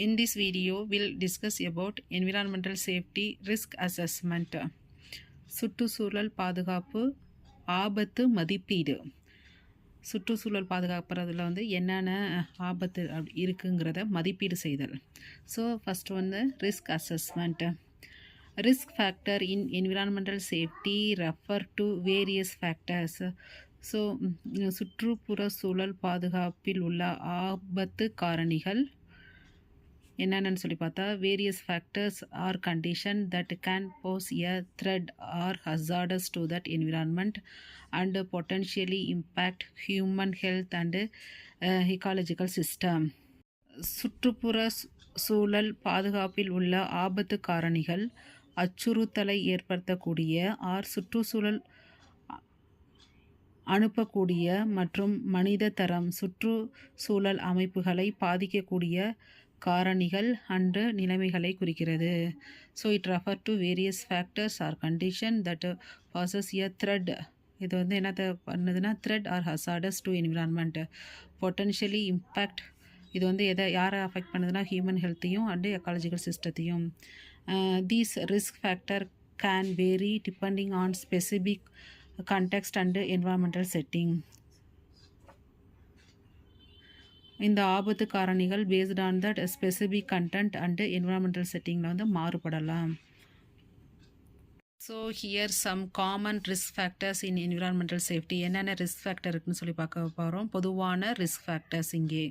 In this video, we'll discuss about environmental safety risk assessment. சுற்றுச்சூழல் பாதுகாப்பு ஆபத்து மதிப்பீடு. சுற்றுச்சூழல் பாதுகாப்புறதுல என்னென்ன ஆபத்து இருக்குங்கிறத மதிப்பீடு செய்தல். So first risk assessment. Risk factor in environmental safety refer to various factors. So சுற்றுப்புற சூழல் பாதுகாப்பில் உள்ள ஆபத்து காரணிகள் என்னென்னு சொல்லி பார்த்தா various factors R condition that can pose a threat or hazardous to that environment and potentially impact human health and ecological system. சுற்றுப்புற சூழல் பாதுகாப்பில் உள்ள ஆபத்து காரணிகள் அச்சுறுத்தலை ஏற்படுத்தக்கூடிய ஆர் சுற்றுச்சூழல் அனுப்பக்கூடிய மற்றும் மனித தரம் சுற்றுச்சூழல் அமைப்புகளை பாதிக்கக்கூடிய காரணிகள் அண்டு நிலைமைகளை குறிக்கிறது. So it refer to various factors R condition that poses a threat. இது என்னத்தை பண்ணுதுன்னா threat or hazardous to environment, potentially impact. இது யாரை அஃபெக்ட் பண்ணுதுன்னா ஹியூமன் ஹெல்த்தையும் அண்டு எக்காலஜிக்கல் சிஸ்டத்தையும். These risk factor can vary depending on specific context and environmental setting. இந்த ஆபத்து காரணிகள் based on that specific content and environmental settingல மாறுபடலாம். So here some common risk factors in environmental safety. என்னென்ன risk factor இருக்குன்னு சொல்லி பார்க்க போகிறோம். பொதுவான ரிஸ்க் ஃபேக்டர்ஸ் இங்கே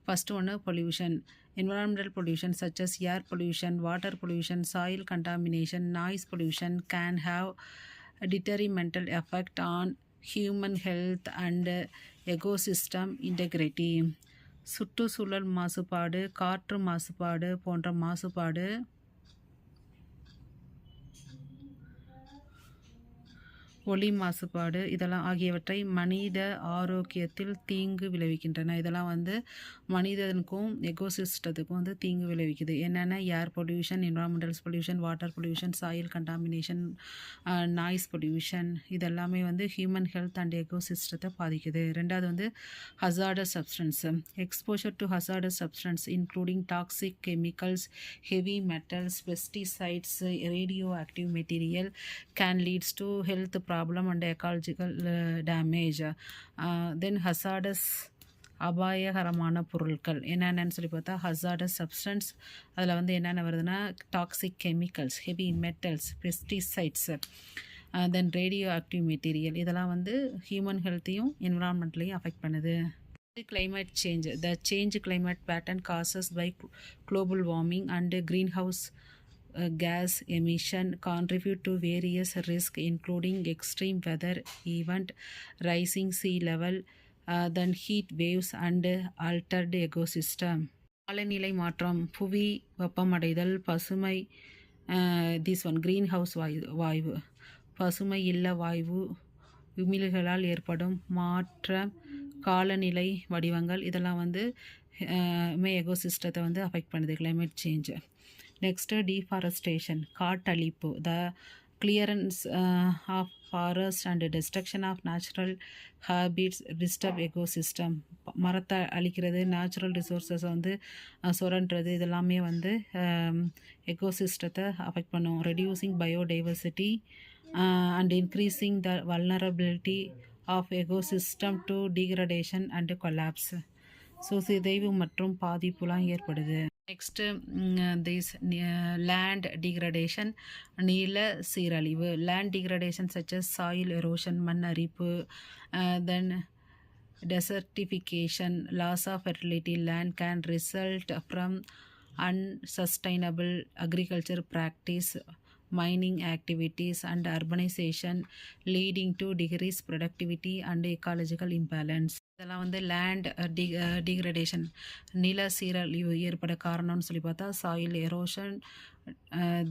first pollution. Environmental pollution such as air pollution, water pollution, soil contamination, noise pollution can have a detrimental effect on human health and ecosystem integrity. சுற்றுச்சூழல் மாசுபாடு, காற்று மாசுபாடு போன்ற மாசுபாடு ஒளி மாசுபாடு இதெல்லாம் ஆகியவற்றை மனித ஆரோக்கியத்தில் தீங்கு விளைவிக்கின்றன. இதெல்லாம் மனிதனுக்கும் எக்கோசிஸ்டத்துக்கும் தீங்கு விளைவிக்குது. என்னென்ன air pollution, environmental pollution, water pollution, soil contamination, noise pollution இதெல்லாமே ஹியூமன் ஹெல்த் அண்ட் எக்கோசிஸ்டத்தை பாதிக்குது. ரெண்டாவது hazardous substance. Exposure to hazardous substance including toxic chemicals, heavy metals, pesticides, radio active material can leads to health problem and ecological damage. Then hazardous அபாயகரமான பொருட்கள் என்னென்னு சொல்லி பார்த்தா hazardous substance. அதில் என்னென்ன வருதுன்னா toxic chemicals, heavy metals, pesticides, then radio active material இதெல்லாம் human ஹெல்த்தையும் என்விரான்மெண்ட்லையும் அஃபெக்ட் பண்ணுது. Climate change. The change climate pattern causes by global warming and greenhouse gas emission contribute to various risks including extreme weather event, rising sea level, then heat waves and altered ecosystem. காலநிலை மாற்றம், புவி வெப்பமடைதல், பசுமை green house வாயு, பசுமை இல்ல வாயு, உமிழ்களால் ஏற்படும் மாற்றம், காலநிலை வடிவங்கள் இதெல்லாம் எகோசிஸ்டத்தை அஃபெக்ட் பண்ணுது. Climate change. Next, deforestation, காட்டழிப்பு. The clearance of forest and destruction of natural habits disturb ecosystem. மரத்தை அழிக்கிறது, நேச்சுரல் ரிசோர்ஸஸ் சுரண்டுறது இதெல்லாமே எக்கோசிஸ்டத்தை அஃபெக்ட் பண்ணும். Reducing biodiversity and increasing the vulnerability of ecosystem to degradation and collapse. So சிதைவு மற்றும் பாதிப்புலாம் ஏற்படுது. Next land degradation, நில சீரழிவு. Land degradation such as soil erosion, மண் அரிப்பு, then desertification, loss of fertility. Land can result from unsustainable agriculture practice, mining activities and urbanization leading to decreased productivity and ecological imbalance. இதெல்லாம் லேண்ட் degradation நில சீரழிவு ஏற்பட காரணம்னு சொல்லி பார்த்தா soil erosion,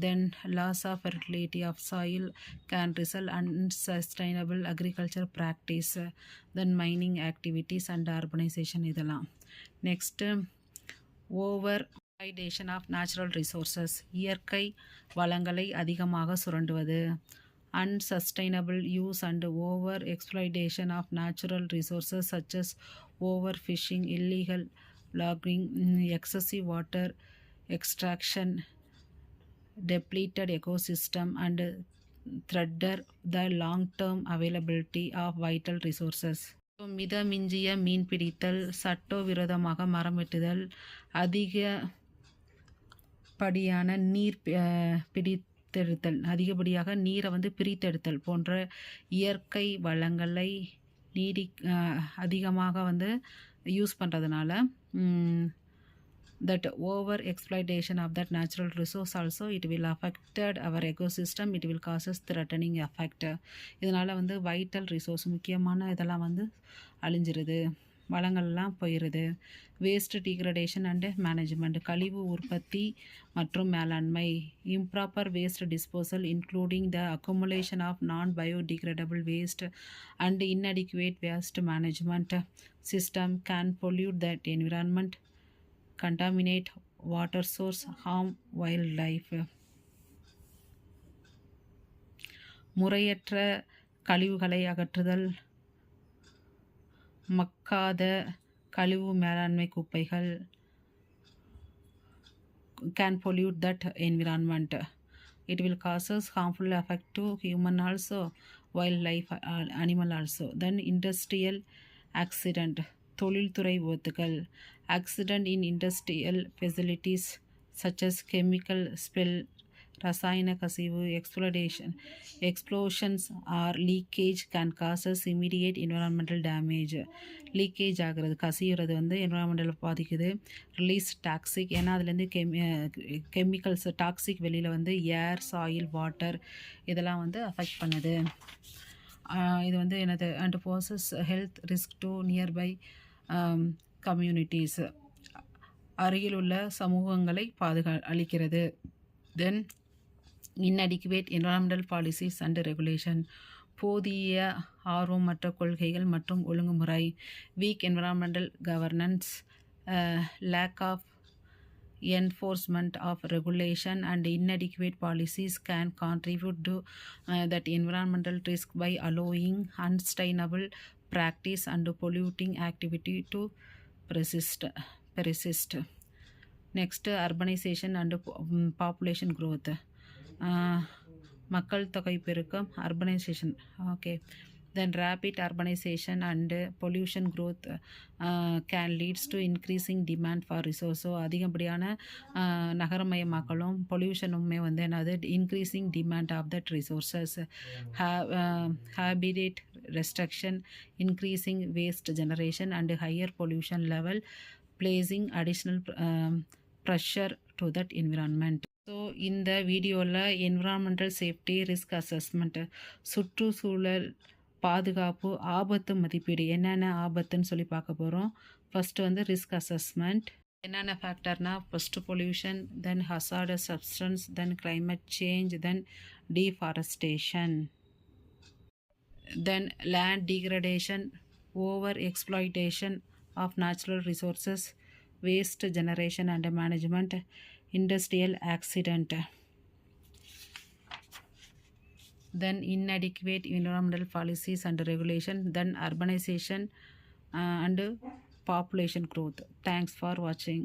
then loss of fertility of soil can result unsustainable agriculture practice, then mining activities and urbanization இதெல்லாம். Next over exploitation of natural resources, இயற்கை வளங்களை அதிகமாக சுரண்டுவது. Unsustainable use and over exploitation of natural resources such as overfishing, illegal logging, excessive water extraction, depleted ecosystem, and threaten the long-term availability of vital resources. மிதமிஞ்சிய மீன் பிடித்தல், சட்டவிரோதமாக மரம் வெட்டுதல், அதிகப்படியான நீர் பிடித்தெடுத்தல், அதிகப்படியாக நீரை பிரித்தெடுத்தல் போன்ற இயற்கை வளங்களை அதிகமாக யூஸ் பண்ணுறதுனால that over exploitation of that natural resource also it will affected our ecosystem, it will causes threatening effect. இதனால் வைட்டல் ரிசோர்ஸ் முக்கியமான இதெல்லாம் அழிஞ்சிருது, வளங்கள்லாம் போயிடுது. வேஸ்ட் டிகிரடேஷன் அண்டு மேனேஜ்மெண்ட், கழிவு உற்பத்தி மற்றும் மேலாண்மை. Improper waste disposal including the accumulation of non biodegradable waste and inadequate waste management system can pollute that environment, contaminate water source, harm wildlife. முறையற்ற கழிவுகளை அகற்றுதல், மக்காத கழிவு மேலாண்மை குப்பைகள் can pollute that environment. It will causes harmful effect to human also, wildlife, animal also. Then industrial accident, தொழில்துறை விபத்துகள், accident in industrial facilities such as chemical spill, ரசாயன கசிவு, explosions or leakage can causes immediate environmental damage. Leakage ஆகிறது, கசிகிறது environmental பாதிக்குது. Release toxic, ஏன்னா அதுலேருந்து chemicals toxic வெளியில் ஏர், soil, water இதெல்லாம் அஃபெக்ட் பண்ணுது. இது என்னது and poses health risk to nearby communities, அருகில் உள்ள சமூகங்களை அளிக்கிறது. தென் inadequate environmental policies and regulation, போதிய ஆர்வமற்ற கொள்கைகள் மற்றும் ஒழுங்குமுறை. weak environmental governance, lack of enforcement of regulation and inadequate policies can contribute to that environmental risk by allowing unsustainable practice and polluting activity to persist. Next, urbanization and population growth, மக்கள் தொகை பெருக்கம், urbanization. Okay, then rapid urbanization and pollution growth can leads to increasing demand for resource. So அதிகப்படியான நகரமயமாக்கலும் பொல்யூஷனுமே என்னது increasing demand of that resources. Habitat restriction, increasing waste generation and higher pollution level, placing additional pressure to that environment. So இந்த வீடியோவில் environmental safety risk assessment, சுற்றுச்சூழல் பாதுகாப்பு ஆபத்து மதிப்பீடு, என்னென்ன ஆபத்துன்னு சொல்லி பார்க்க போகிறோம். First risk assessment. என்னென்ன ஃபேக்டர்னா, first pollution, then hazardous substance, then climate change, then deforestation, then land degradation, over exploitation of natural resources, waste generation and management, industrial accident, then inadequate environmental policies and regulation, then urbanization and population growth. Thanks for watching.